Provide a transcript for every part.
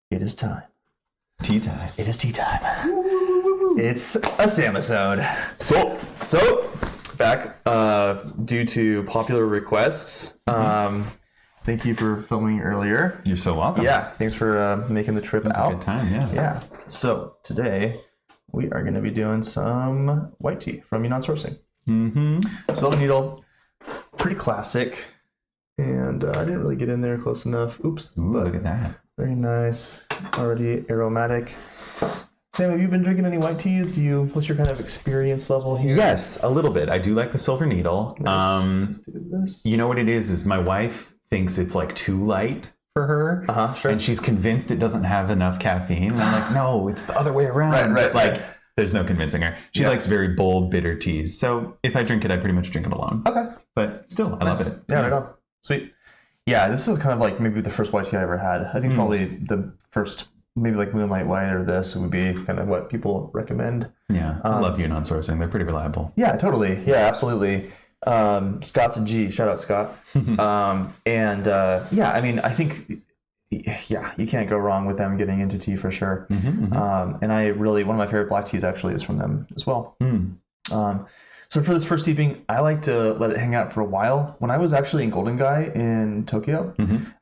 It is time. Tea time. It is tea time. It's a Dennysodes. So back due to popular requests. Thank you for filming earlier. You're so welcome. Yeah, thanks for making the trip out. It was a good time, yeah. Yeah. So today we are going to be doing some white tea from Yunnan Sourcing. Silver needle, pretty classic. And I didn't really get in there close enough. Oops. Ooh, look at that. Very nice. Already aromatic. Sam, have you been drinking any white teas? What's your kind of experience level here? Yes, a little bit. I do like the silver needle. Nice. Let's do this. You know what it is my wife thinks it's like too light for her. Sure. And she's convinced it doesn't have enough caffeine. And I'm like, no, it's the other way around. Right. Like, there's no convincing her. She likes very bold, bitter teas. So if I drink it, I pretty much drink it alone. Okay. But still, I love it. Yeah, right on. Sweet. Yeah, this is kind of like maybe the first white tea I ever had. I think probably the first, maybe like Moonlight White or this would be kind of what people recommend. Yeah, I love Yunnan Sourcing. They're pretty reliable. Yeah, totally. Yeah, absolutely. Scott's a G. Shout out, Scott. Yeah, I mean, I think, you can't go wrong with them getting into tea for sure. And one of my favorite black teas actually is from them as well. So for this first steeping, I like to let it hang out for a while. When I was actually in Golden Gai in Tokyo,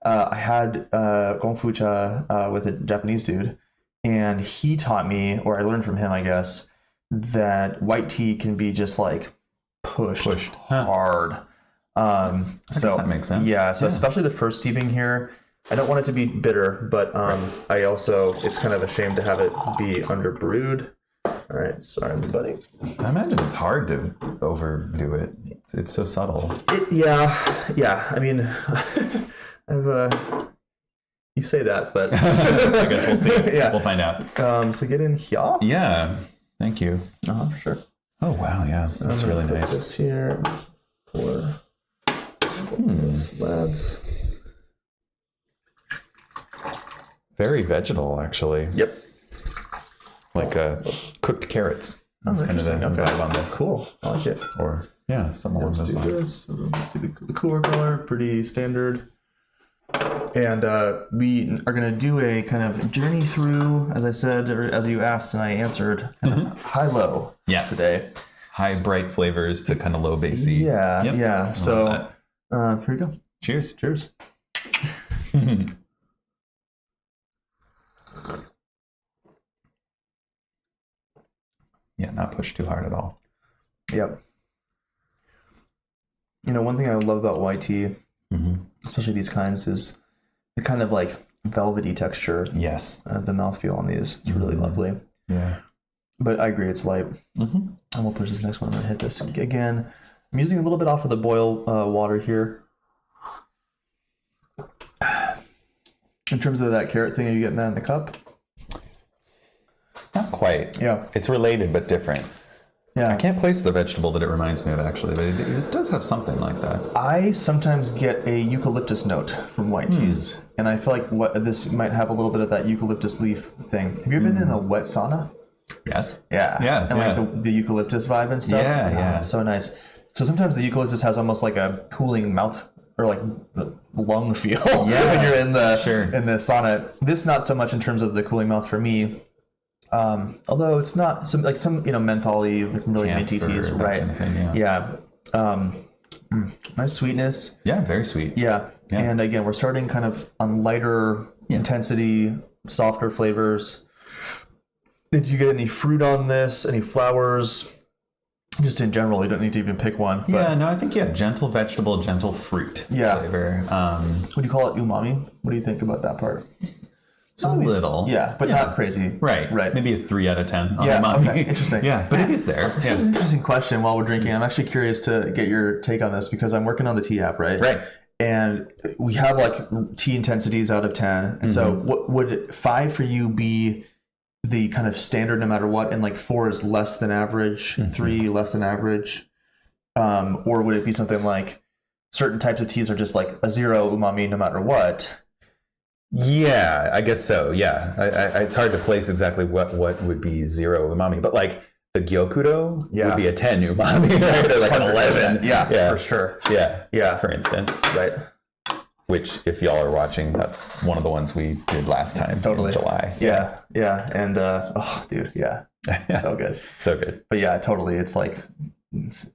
I had gongfucha with a Japanese dude, and he taught me, or I learned from him, I guess, that white tea can be just like pushed hard. I guess that makes sense. Yeah, so especially the first steeping here, I don't want it to be bitter, but it's kind of a shame to have it be underbrewed. All right, sorry, everybody. I imagine it's hard to overdo it. It's so subtle. Yeah. I mean, you say that, but I guess we'll see. Yeah, we'll find out. So get in here. Yeah, thank you. For sure. Oh wow, yeah, that's really nice. Put this here. Pour those lads. Very vegetal, actually. Yep. Like cooked carrots. That's kind of the vibe on this. Cool. I like it. Or, something along those lines. Let's see the cooler color, pretty standard. And we are going to do a kind of journey through, as I said, or as you asked and I answered, kind of high-low today. High, bright flavors to kind of low bassy. Yeah. So here we go. Cheers. Cheers. Yeah, not pushed too hard at all. Yep. One thing I love about white tea, especially these kinds, is the kind of like velvety texture. Yes. The mouthfeel on these. It's really lovely. Yeah. But I agree, it's light. And we'll push this next one. I'm going to hit this again. I'm using a little bit off of the boil water here. In terms of that carrot thing, are you getting that in the cup? Not quite. Yeah. It's related, but different. Yeah. I can't place the vegetable that it reminds me of, actually, but it does have something like that. I sometimes get a eucalyptus note from white teas, and I feel like this might have a little bit of that eucalyptus leaf thing. Have you ever been in a wet sauna? Yes. Yeah. And like the eucalyptus vibe and stuff? Yeah. It's so nice. So sometimes the eucalyptus has almost like a cooling mouth or like the lung feel when you're in the sauna. This not so much in terms of the cooling mouth for me. Although it's not some mentholy, like really minty teas, right? Kind of thing, Nice sweetness. Yeah, very sweet. Yeah. And again, we're starting kind of on lighter intensity, softer flavors. Did you get any fruit on this? Any flowers? Just in general, you don't need to even pick one. But I think gentle vegetable, gentle fruit flavor. Would you call it umami? What do you think about that part? A little. Yeah, but not crazy. Right. Maybe a 3 out of 10 on umami. Okay, interesting. But it is there. This is an interesting question while we're drinking. I'm actually curious to get your take on this because I'm working on the tea app, right? Right. And we have like tea intensities out of 10. And so what would 5 for you be the kind of standard no matter what, and like 4 is less than average, 3 less than average? Or would it be something like certain types of teas are just like a 0 umami no matter what? Yeah, I guess so. Yeah, it's hard to place exactly what would be 0 umami, but like the gyokuro would be a 10 umami, right? Or like an 11. Yeah, for sure. Yeah, for instance. Right. which if y'all are watching, that's one of the ones we did last time in July. Yeah. And oh dude, yeah. So good. So good. But yeah, totally. It's like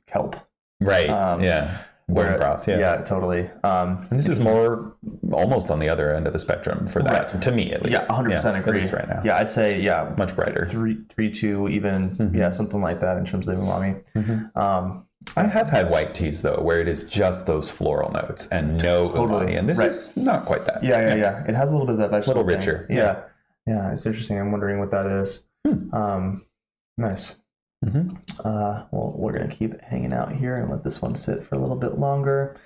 kelp. Right. Yeah. Bone broth. Yeah, totally. And this is more almost on the other end of the spectrum for that, to me at least. Yeah, 100% agree. At least right now. Yeah, I'd say, much brighter. 3-2 even. Yeah, something like that in terms of umami. I have had white teas though, where it is just those floral notes and no umami, and this is not quite that. Yeah. It has a little bit of that vegetable. A little richer. Yeah. It's interesting. I'm wondering what that is. Nice. Well, we're gonna keep hanging out here and let this one sit for a little bit longer.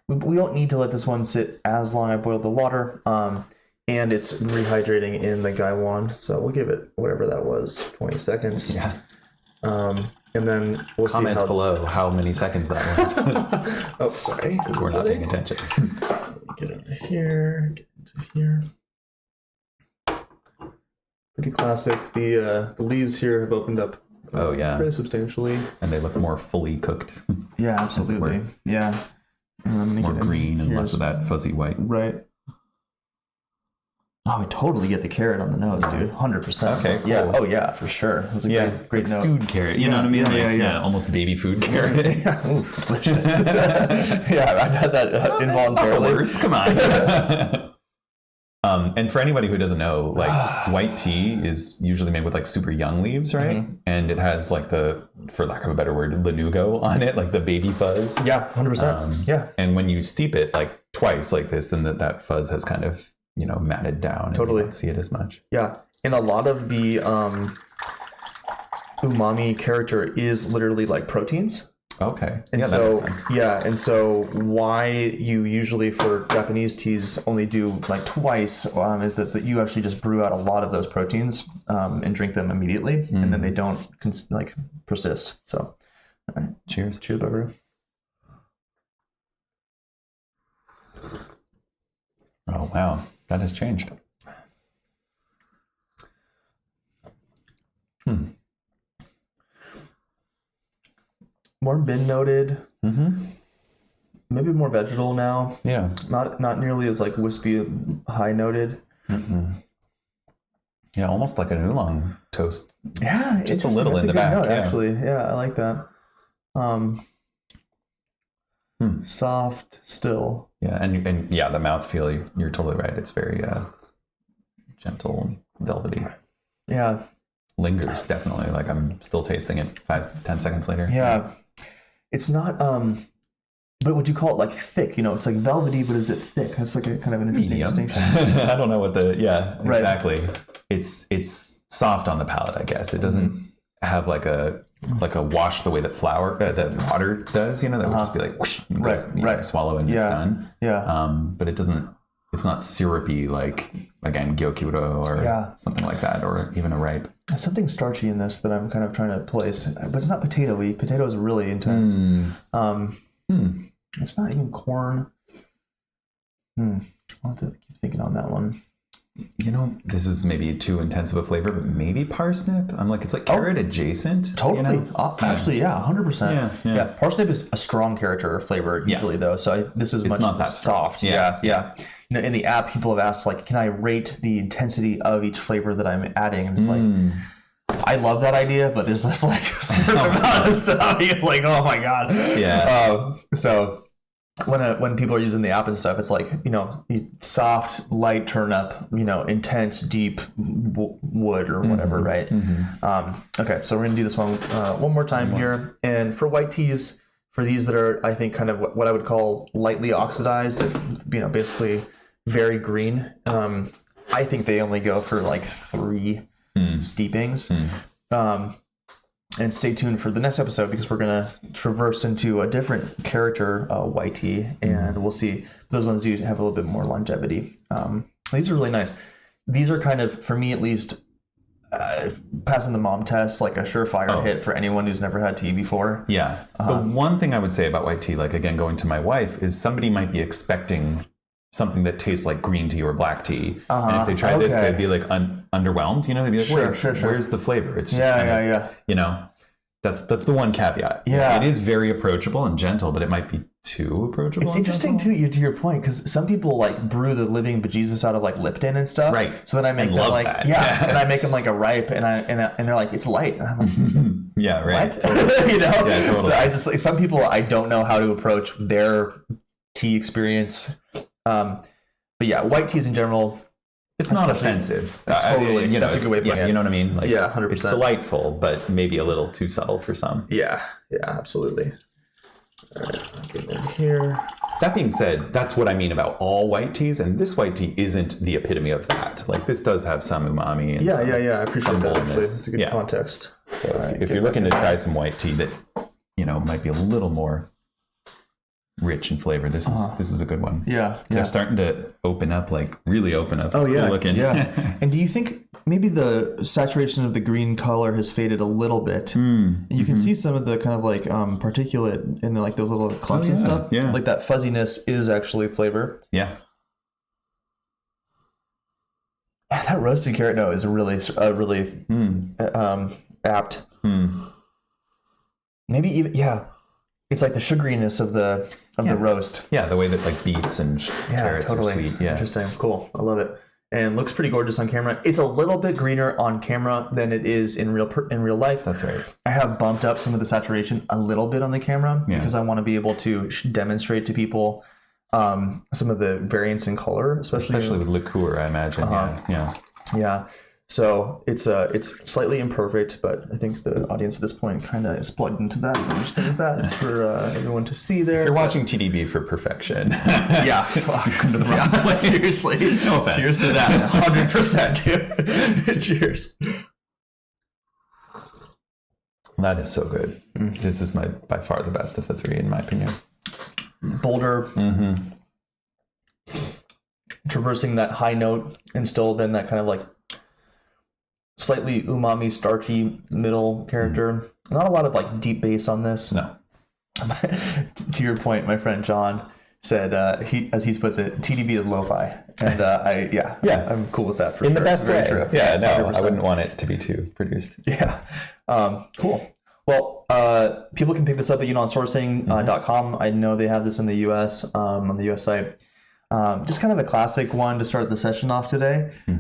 We don't need to let this one sit as long. I boiled the water, and it's rehydrating in the gaiwan, so we'll give it whatever that was, 20 seconds. Yeah. And then we'll comment below how many seconds that was. Oh, sorry, we're not paying attention. Get into here. Get into here. Pretty classic. The leaves here have opened up. Oh yeah, pretty substantially, and they look more fully cooked. Yeah, absolutely. Yeah, more green and less of that fuzzy white. Right. Oh, I totally get the carrot on the nose, dude. 100%. Okay, cool. Yeah. Oh yeah, for sure. It was a great note. Stewed carrot. You know what I mean? Yeah. Almost baby food carrot. Yeah. Ooh, delicious. Yeah, I've had that involuntarily. Worse. Come on. And for anybody who doesn't know, like white tea is usually made with like super young leaves, right? And it has like the, for lack of a better word, lanugo on it, like the baby fuzz. Yeah, 100%. Yeah. And when you steep it like twice like this, then that fuzz has kind of, matted down. Totally. And you don't see it as much. Yeah. And a lot of the umami character is literally like proteins. Okay. And that makes sense. And so why you usually for Japanese teas only do like twice is that you actually just brew out a lot of those proteins and drink them immediately, and then they don't persist. So, all right. Cheers, Barbara. Oh wow, that has changed. More bin noted. Maybe more vegetal now. Yeah. Not nearly as like wispy high noted. Yeah, almost like an oolong toast. Yeah, just a little in the back. Note, actually, yeah, I like that. Soft still. Yeah, and yeah, the mouthfeel. You're totally right. It's very gentle, velvety. Yeah. Lingers definitely. Like I'm still tasting it 5-10 seconds later. Yeah. It's not but would you call it like thick? It's like velvety, but is it thick? That's like a kind of an interesting distinction. I don't know what exactly. It's soft on the palate, I guess. It doesn't have like a wash the way that that water does, that would just be like whoosh, swallow and it's done. Yeah. But it's not syrupy like again gyokuro or something like that, or even a ripe. There's something starchy in this that I'm kind of trying to place, but it's not potato-y. Potato is really intense. It's not even corn. I'll have to keep thinking on that one. This is maybe too intense of a flavor, but maybe parsnip. I'm like, it's like carrot adjacent. Totally. Actually, 100%. Yeah. Parsnip is a strong character or flavor usually, though. So this is much not that soft. Yeah. In the app, people have asked, like, can I rate the intensity of each flavor that I'm adding? And it's like, I love that idea, but there's this like a certain amount of stuff. It's like, oh my God. Yeah. So when people are using the app and stuff, it's like, soft, light turn up, intense, deep wood or whatever, right? Okay, so we're gonna do this one more time here. And for white teas, for these that are, I think, kind of what I would call lightly oxidized, basically very green, I think they only go for like 3 steepings. And stay tuned for the next episode because we're going to traverse into a different character, white tea, and we'll see. Those ones do have a little bit more longevity. These are really nice. These are kind of, for me at least, passing the mom test, like a surefire hit for anyone who's never had tea before. Yeah. The one thing I would say about white tea, like again, going to my wife, is somebody might be expecting something that tastes like green tea or black tea. And if they try this, they'd be like underwhelmed. They'd be like, sure. Where's the flavor? It's just that's the one caveat. Yeah. It is very approachable and gentle, but it might be too approachable. It's interesting too, to your point, because some people like brew the living bejesus out of like Lipton and stuff. Right. So then I make them like that. and I make them like a ripe, and they're like, it's light. And I'm like, yeah, right. What? Totally. You know. Yeah, totally. So I just like some people I don't know how to approach their tea experience. But yeah, white teas in general. It's not offensive. Totally. You know, that's a good way of putting it. You know what I mean? Like, 100%. It's delightful, but maybe a little too subtle for some. Yeah, absolutely. All right, I'll get in here. That being said, that's what I mean about all white teas, and this white tea isn't the epitome of that. Like, this does have some umami and I appreciate that. Actually, it's a good context. So if you're looking to try some white tea that, you know, might be a little more rich in flavor, this is a good one. They're starting to really open up. It's cool looking. And do you think maybe the saturation of the green color has faded a little bit? And you can see some of the kind of like particulate in the, like those little clumps and stuff. Like that fuzziness is actually flavor. That roasted carrot note is really apt. Maybe even it's like the sugariness of the roast. The way that like beets and carrots are sweet. Interesting. Cool. I love it. And looks pretty gorgeous on camera. It's a little bit greener on camera than it is in real life. That's right. I have bumped up some of the saturation a little bit on the camera because I want to be able to demonstrate to people some of the variance in color, especially with liqueur, I imagine. Yeah. So it's slightly imperfect, but I think the audience at this point kind of is plugged into that and understands that. It's for everyone to see there. If you're watching TDB for perfection, come to the wrong place. Seriously, no offense. Cheers to that, 100%, dude. Cheers. That is so good. This is by far the best of the three, in my opinion. Bolder. Traversing that high note and still then that kind of like slightly umami, starchy middle character. Not a lot of like deep bass on this. No. To your point, my friend John said, as he puts it, TDB is lo-fi, and I'm cool with that. In the best way. True. Yeah, no, 100%. I wouldn't want it to be too produced. Cool. Well, people can pick this up at unonsourcing.com. I know they have this in the US on the US site. Just kind of a classic one to start the session off today. Do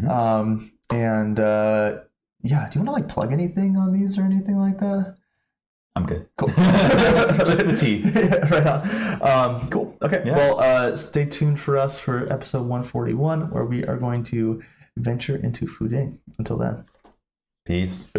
you want to like plug anything on these or anything like that? I'm good. Cool. Just the tea. Right on. Cool. Okay. Yeah. Well, stay tuned for us for episode 141, where we are going to venture into fooding. Until then. Peace.